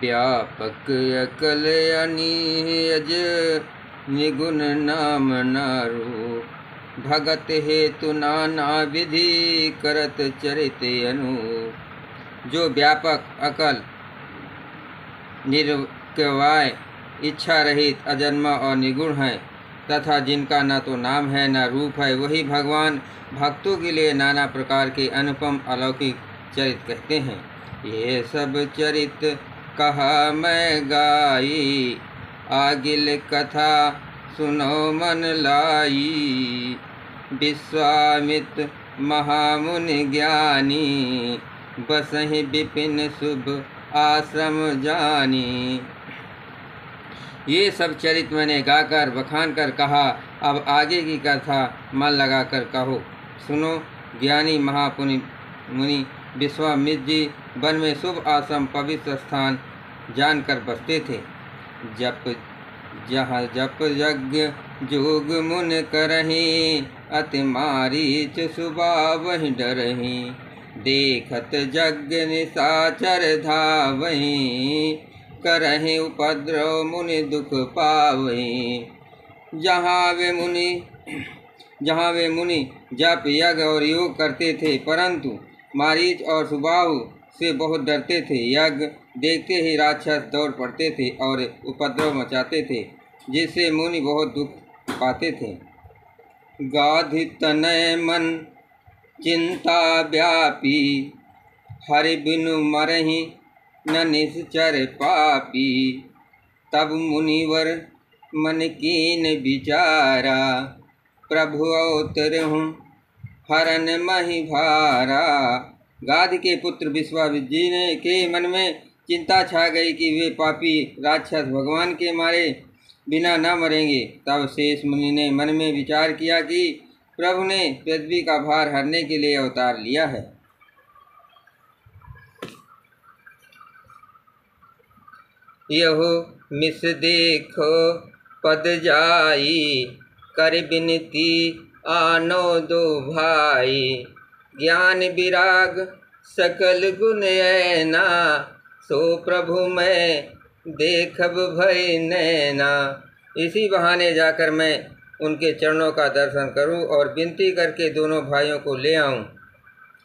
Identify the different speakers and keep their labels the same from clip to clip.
Speaker 1: व्यापक अकल अनियज निगुण नाम नारू। भगत हेतु नाना विधि करत चरित अनु। जो व्यापक अकल निर्वाय इच्छा रहित अजन्मा और निगुण है तथा जिनका न तो नाम है न रूप है, वही भगवान भक्तों के लिए नाना प्रकार के अनुपम अलौकिक चरित कहते हैं। ये सब चरित कहा मैं गाई, आगिल कथा सुनो मन लाई। विश्वामित्र महामुनि ज्ञानी, बसहि विपिन शुभ आश्रम जानी। ये सब चरित मैंने गाकर बखान कर कहा, अब आगे की कथा मन लगाकर कहो। सुनो। ज्ञानी मुनि विश्वामित्र जी वन में शुभ आश्रम पवित्र स्थान जानकर बसते थे। जहाँ जप यज्ञ जोग मुन करहीं, अति मारीच सुबावहि डरहीं। देखत यज्ञ निशाचर धावहीं, करहीं उपद्रव मुनि दुख पावहीं। जहाँ वे मुनि जप यज्ञ और योग करते थे, परंतु मारीच और सुबाहु से बहुत डरते थे। यज्ञ देखते ही राक्षस दौड़ पड़ते थे और उपद्रव मचाते थे, जिससे मुनि बहुत दुख पाते थे। गाधि तनय मन चिंता व्यापी, हरि बिनु मरहि न निश्चर पापी। तब मुनिवर मन कीन विचारा, प्रभु अवतरहु हरन महि भारा। गाध के पुत्र विश्वामित्र जी ने के मन में चिंता छा गई कि वे पापी राक्षस भगवान के मारे बिना न मरेंगे। तब शेष मुनि ने मन में विचार किया कि प्रभु ने पृथ्वी का भार हरने के लिए अवतार लिया है। यहो मिस देखो पद जाई, कर बिनती आनो दो भाई। ज्ञान विराग सकल गुण ऐना, सो प्रभु मैं देखब भय नैना। इसी बहाने जाकर मैं उनके चरणों का दर्शन करूं और विनती करके दोनों भाइयों को ले आऊं।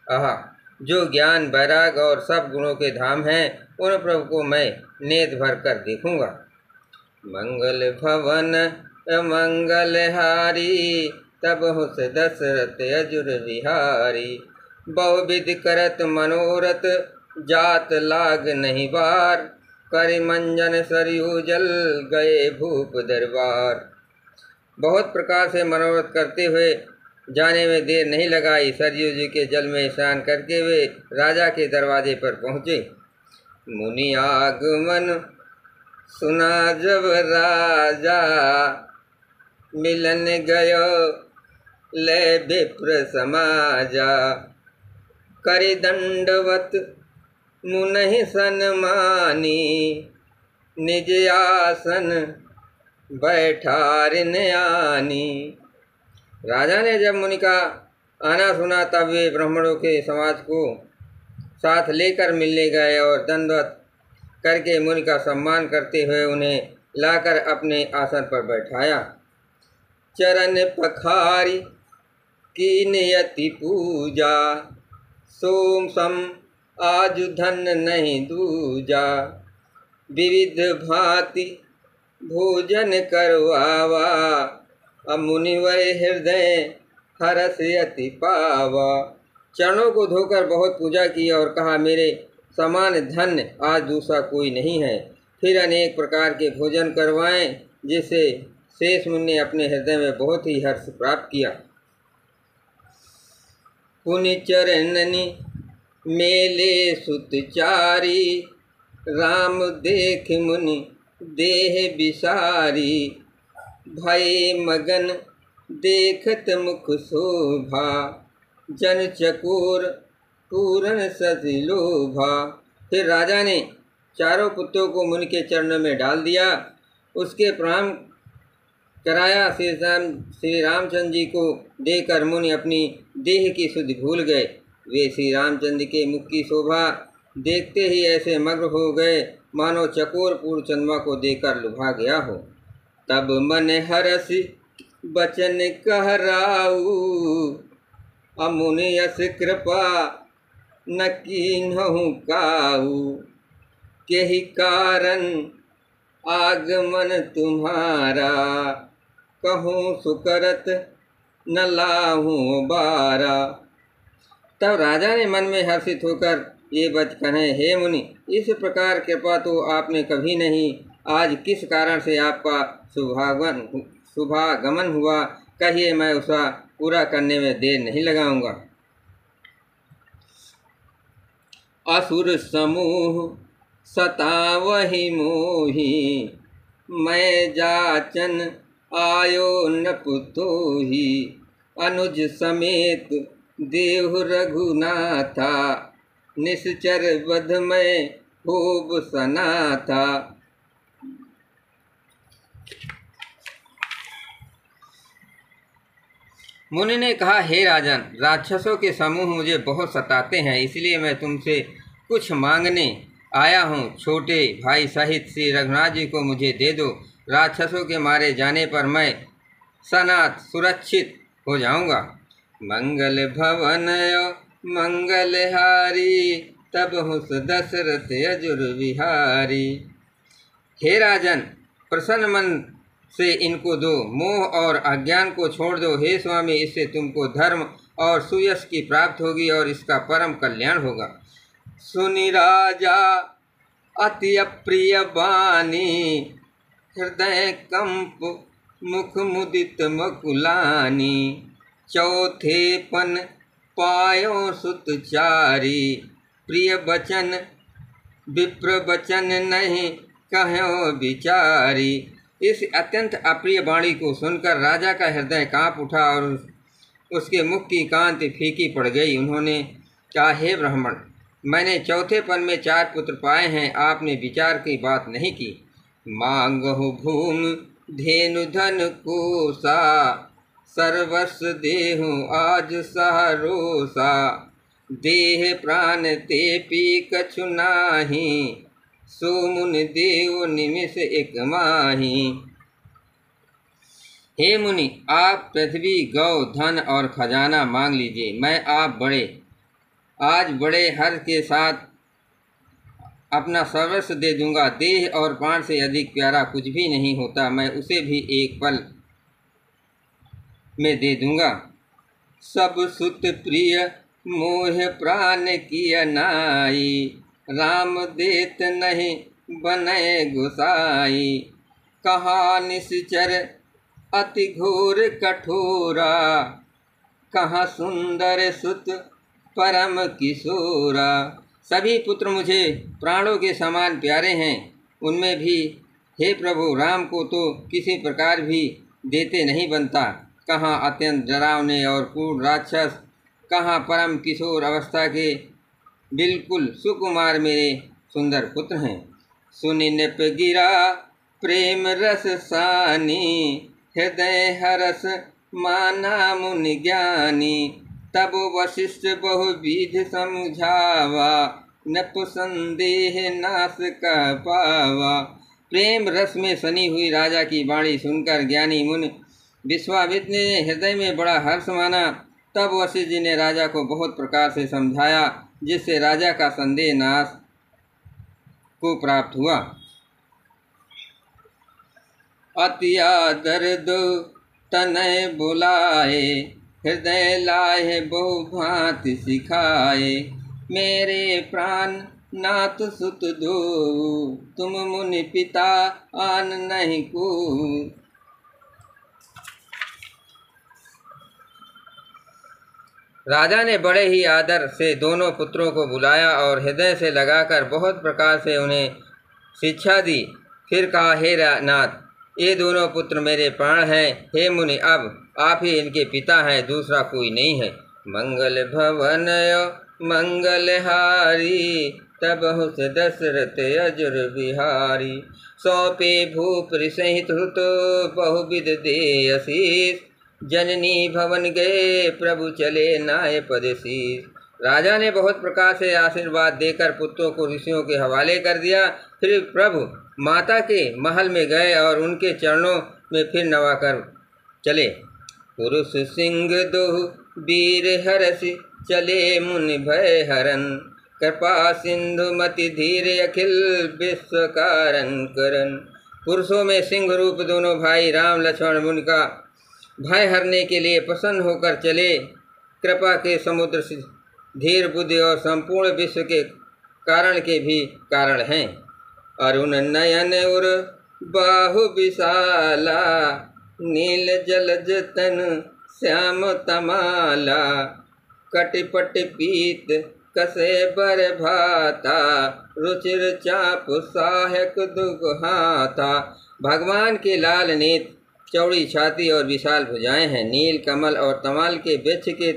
Speaker 1: आहा, जो ज्ञान वैराग और सब गुणों के धाम हैं, उन प्रभु को मैं नेत्र भर कर देखूंगा। मंगल भवन मंगलहारी, तब हुस दशरथ अजुर विहारी। बहुविध करत मनोरथ, जात लाग नहीं बार। कर मंजन सरयू जल, गए भूप दरबार। बहुत प्रकार से मनोरथ करते हुए जाने में देर नहीं लगाई। सरयू जी के जल में स्नान करके वे राजा के दरवाजे पर पहुँचे। मुनि आगमन सुना जब राजा, मिलन गयो ले विप्र समाजा। करि दंडवत मुनहि सन्मानी, निज आसन बैठार आनी। राजा ने जब मुनि का आना सुना, तब वे ब्राह्मणों के समाज को साथ लेकर मिलने गए और दंडवत करके मुनि का सम्मान करते हुए उन्हें लाकर अपने आसन पर बैठाया। चरण पखारी कीन यति पूजा, सोम सम आज धन नहीं दूजा। विविध भांति भोजन करवावा, अब मुनिवर हृदय हरस यति पावा। चरणों को धोकर बहुत पूजा की और कहा, मेरे समान धन्य आज दूसरा कोई नहीं है। फिर अनेक प्रकार के भोजन करवाएं, जिससे शेष मुनि ने अपने हृदय में बहुत ही हर्ष प्राप्त किया। पुनि चरणनि मेले सुतचारी, राम देख मुनि देह विसारी। भय मगन देखत मुख शोभा, जन चकोर पूरन सति लोभा। फिर राजा ने चारों पुत्रों को मुनि के चरणों में डाल दिया। उसके प्रणाम कराया। श्री रामचंद्र जी को देकर मुनि अपनी देह की शुद्धि भूल गए। वे श्री रामचंद्र के मुख की शोभा देखते ही ऐसे मग्न हो गए मानो चकोर पूर्ण चंद्रमा को देखकर लुभा गया हो। तब मन हरस बचन कहराऊ, अमुनि यस कृपा न कीन्हु काऊ। केहि कारण आगमन तुम्हारा, कहूँ सुकरत न लाहूँ बारा। तब राजा ने मन में हर्षित होकर ये बात कहे, हे मुनि, इस प्रकार कृपा तो आपने कभी नहीं, आज किस कारण से आपका शुभागमन हुआ, कहिए, मैं उसका पूरा करने में देर नहीं लगाऊंगा। असुर समूह सतावहि मोहि, मैं जाचन आयो नपुतोहि। अनुज समेत देहु रघुनाथा, निश्चर वध में खूब सनाथा। मुनि ने कहा, हे राजन, राक्षसों के समूह मुझे बहुत सताते हैं, इसलिए मैं तुमसे कुछ मांगने आया हूँ। छोटे भाई सहित श्री रघुनाथ जी को मुझे दे दो। राक्षसों के मारे जाने पर मैं सनात सुरक्षित हो जाऊंगा। मंगल भवन मंगलहारी, तब हुस दशरथ अजुर विहारी। हे राजन, प्रसन्न मन से इनको दो, मोह और अज्ञान को छोड़ दो। हे स्वामी, इससे तुमको धर्म और सुयश की प्राप्ति होगी और इसका परम कल्याण होगा। सुनि राजा अति अप्रिय बानी, हृदय कंप मुख मुदित मकुलानी। चौथे पन पायो सुतचारी, प्रिय बचन विप्र बचन नहीं कहो विचारी। इस अत्यंत अप्रिय वाणी को सुनकर राजा का हृदय कांप उठा और उसके मुख की कांति फीकी पड़ गई। उन्होंने कहा, हे ब्राह्मण, मैंने चौथे पन में 4 पुत्र पाए हैं, आपने विचार की बात नहीं की। मांगहु भूमि धेनु धन कोसा, सर्वस्व देहु आज सहरोसा। देह प्राण ते पी कछु नाही, सो मुनि देव निमिष एक माही। हे मुनि, आप पृथ्वी, गौ, धन और खजाना मांग लीजिए, मैं आप आज बड़े हर्ष के साथ अपना सर्वस्व दे दूंगा। देह और प्राण से अधिक प्यारा कुछ भी नहीं होता, मैं उसे भी एक पल में दे दूंगा। सब सुत प्रिय मोह प्राण किया नाई, राम देत नहीं बने गुसाई। कहाँ निश्चर अति घोर कठोरा, कहाँ सुंदर सुत परम किशोरा। सभी पुत्र मुझे प्राणों के समान प्यारे हैं, उनमें भी हे प्रभु राम को तो किसी प्रकार भी देते नहीं बनता। कहाँ अत्यंत डरावने और क्रूर राक्षस, कहाँ परम किशोर अवस्था के बिल्कुल सुकुमार मेरे सुंदर पुत्र हैं। सुनि नृप गिरा प्रेम रस सानी, हृदय हरस माना मुनि ज्ञानी। तब वशिष्ठ बहुविध समझावा, नृप संदेह नाश कह पावा। प्रेम रस में सनी हुई राजा की वाणी सुनकर ज्ञानी मुनि विश्वामित्र ने हृदय में बड़ा हर्ष माना। तब वशिष्ठ जी ने राजा को बहुत प्रकार से समझाया, जिससे राजा का संदेह नाश को प्राप्त हुआ। अति आदर दो तनय बुलाए, हृदय लाए बहु भांति सिखाए। मेरे प्राण नाथ सुत दो, तुम मुनि पिता आन नहीं को। राजा ने बड़े ही आदर से दोनों पुत्रों को बुलाया और हृदय से लगाकर बहुत प्रकार से उन्हें शिक्षा दी। फिर कहा, हे नाथ, ये दोनों पुत्र मेरे प्राण हैं। हे मुनि, अब आप ही इनके पिता हैं, दूसरा कोई नहीं है। मंगल भवन मंगलहारी, तब हुस दशरथ अजुर बिहारी। सौंपे भूप सहित हुत बहुविध दे आशीष, जननी भवन गए प्रभु चले नाय पद शीष। राजा ने बहुत प्रकार से आशीर्वाद देकर पुत्रों को ऋषियों के हवाले कर दिया। फिर प्रभु माता के महल में गए और उनके चरणों में फिर नवाकर चले। पुरुष सिंह दोह वीर हरसि चले मुनि भय हरन, कृपा सिंधु मति धीर अखिल विश्व कारण करन। पुरुषों में सिंह रूप दोनों भाई राम लक्ष्मण मुनि का भय हरने के लिए प्रसन्न होकर चले। कृपा के समुद्र से धीर बुद्धि और संपूर्ण विश्व के कारण के भी कारण हैं। अरुण नयन उर बाहु विशाला, नील जलज तन श्याम तमाला, कटिपट पीत कसे बर भाता, रुचिर चाप सहायक दुगहाता। भगवान के लाल नेत्र, चौड़ी छाती और विशाल भुजाएं हैं। नील कमल और तमाल के वृक्ष के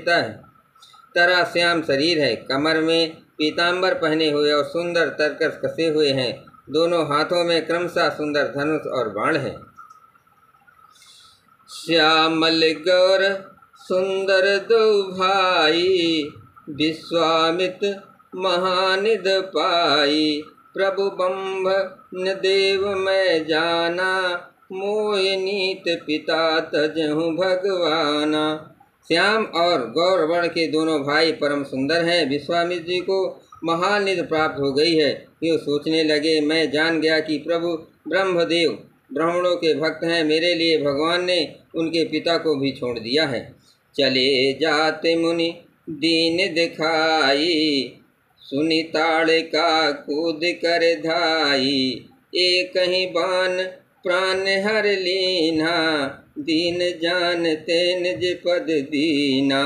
Speaker 1: तरह श्याम शरीर है। कमर में पीताम्बर पहने हुए और सुंदर तरकस कसे हुए हैं। दोनों हाथों में क्रमशः सुंदर धनुष और बाण है। श्यामल गौर सुंदर दो भाई, विश्वामित महानिध पाई, प्रभु बंभ न देव मैं जाना, मोहि नीत पिता तजहु भगवाना। श्याम और गौर वर्ण के दोनों भाई परम सुंदर हैं। विश्वामित्र जी को महान निधि प्राप्त हो गई है। वे सोचने लगे, मैं जान गया कि प्रभु ब्रह्मदेव ब्राह्मणों के भक्त हैं। मेरे लिए भगवान ने उनके पिता को भी छोड़ दिया है। चले जाते मुनि दीन दिखाई, सुनी ताड़ का कूद कर धाई, एक ही बान प्राण हर लीना, दीन जानते निज पद दीना।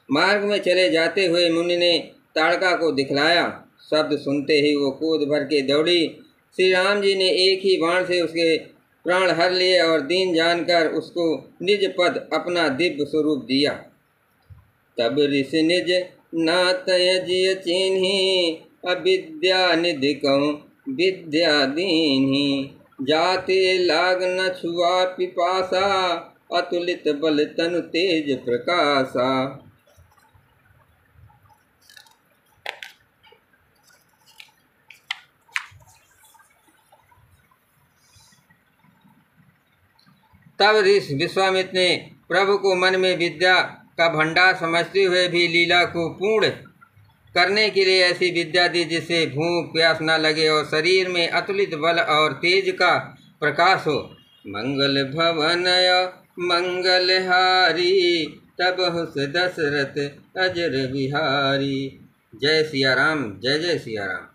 Speaker 1: मार्ग में चले जाते हुए मुनि ने ताड़का को दिखलाया। शब्द सुनते ही वो कूद भर के दौड़ी। श्री राम जी ने एक ही बाण से उसके प्राण हर लिए और दीन जानकर उसको निज पद अपना दिव्य स्वरूप दिया। तब ऋषि निज नात जिय चिन्ही, अविद्या निधि कहूँ विद्या दीन्ही, जाते लाग न छुआ पिपासा, अतुलित बल तनु तेज प्रकाशा। तब ऋषि विश्वामित्र ने प्रभु को मन में विद्या का भंडार समझते हुए भी लीला को पूर्ण करने के लिए ऐसी विद्या दी जिससे भूख प्यास न लगे और शरीर में अतुलित बल और तेज का प्रकाश हो। मंगल भवनय मंगलहारी, तब हुस दशरथ अजर बिहारी। जय सिया राम, जय जय सिया राम।